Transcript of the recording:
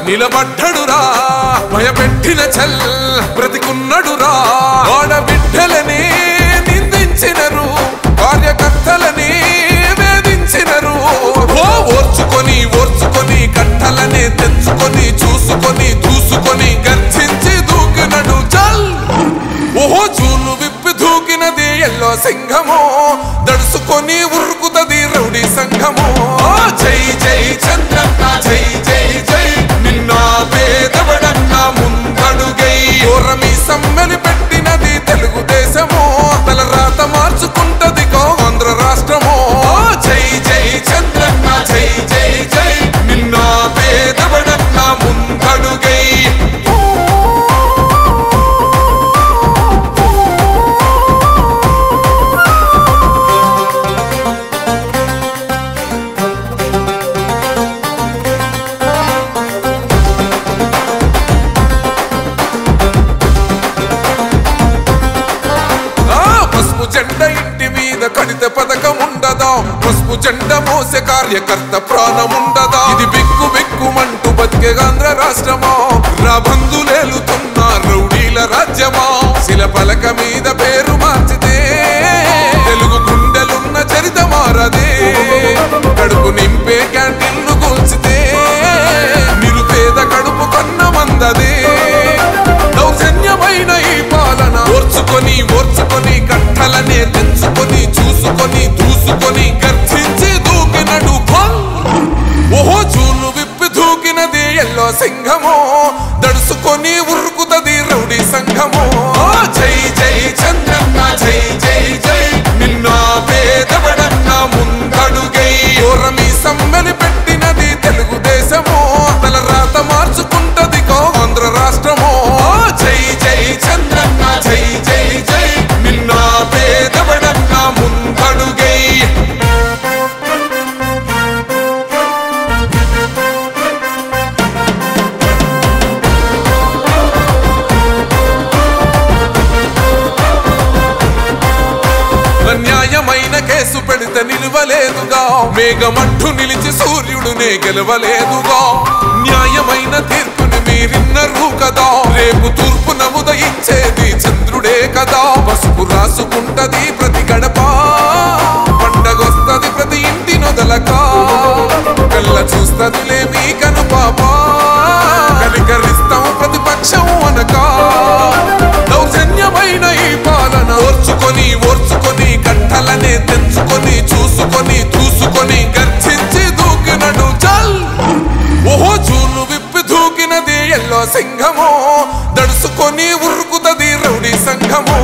నిలబడ్డడురా భయపెట్టిన చల్ బ్రతికున్నడురా ఆడబిడ్డలని నిందించినరు కార్యకర్తలని వేధించినరు ఓర్చుకొని ఓర్చుకొని కట్టలనే తెంచుకొని చూసుకొని దూసుకొని గర్జించి దూకినడు చల్ ఓహో చూలు విప్పి దూకినది ఎల్లో సింహము దడుసుకొని ఉరుకుతది రౌడీ సంఘము జై జై చంద్రన్న జై జై జై నిన్న పేదవడన్న ముందడుగై ఓరమి సమ్మెలి పెట్టినది తెలుగుదేశము తలరాత మార్చుకుంటది ఆంధ్ర రాష్ట్రము జై జై చంద్రన్న జై జై జై నిన్న పేదవడన్న ముందడుగై జెండా ఇంటి మీద కడిత పథకం ఉండదా పసుపు జెండా మోసే కార్యకర్త ప్రాణముండదా ఇది బిక్కు బిక్కుమంటూ బతికే ఆంధ్ర రాష్ట్రమా రాబందులేలుతున్న రౌడీల రాజ్యమా శిల పలక మీద పేరు మార్చితే తెలుగు గుండెలున్న చరిత మారదే కడుపు నింపే క్యాంటీన్లు కూల్చితే నిరుపేద కడుపు కన్న మందదే దౌర్జన్యమైన ఈ పాలన ఓర్చుకొని ఓర్చుకొని కట్టలనే తెంచుకొని చూసుకొని దూసుకొని గర్జించి దూకినడు ఓహో చూలు విప్పి దూకినది ఎల్లో సింహము దడుసుకొని ఉరుకుతది రౌడీ సంఘము జై జై చంద్రన్న జై జై జై నిన్న పేదవడన్న ముందడుగై ఓరమి సమ్మెలి పెట్టినది తెలుగుదేశము తలరాత మార్చుకుంటది ఆంధ్ర రాష్ట్రము జై జై చంద్రన్న జై జై జై నిన్న పేదవడన్న ముందడుగై న్యాయమైన కేసు పెడితే నిలవలేదుగా మేఘమట్టు నిలిచి సూర్యుడునే గెలవలేదుగా న్యాయమైన తీర్పుని మీరిన్నరు కదా రేపు తూర్పున ఉదయించేది చంద్రుడే కదా పసుపు రాసుకుంటది ప్రతి గడప పండగొస్తది ప్రతి ఇంటి నొదలక కళ్ళ చూస్తదిలే మీ కను పాప కనికరిస్తాం ప్రతిపక్షం అనక దౌర్జన్యమైన ఈ పాలన ఓర్చుకొని ఓర్చుకొని కట్టలనే తెంచుకొని చూసుకొని దూసుకొని గర్జించి దూకినడు చల్ ఓహో చూలు విప్పి దూకినది ఎల్లో సింహము దడుసుకొని ఉరుకుతది రౌడీ సంఘము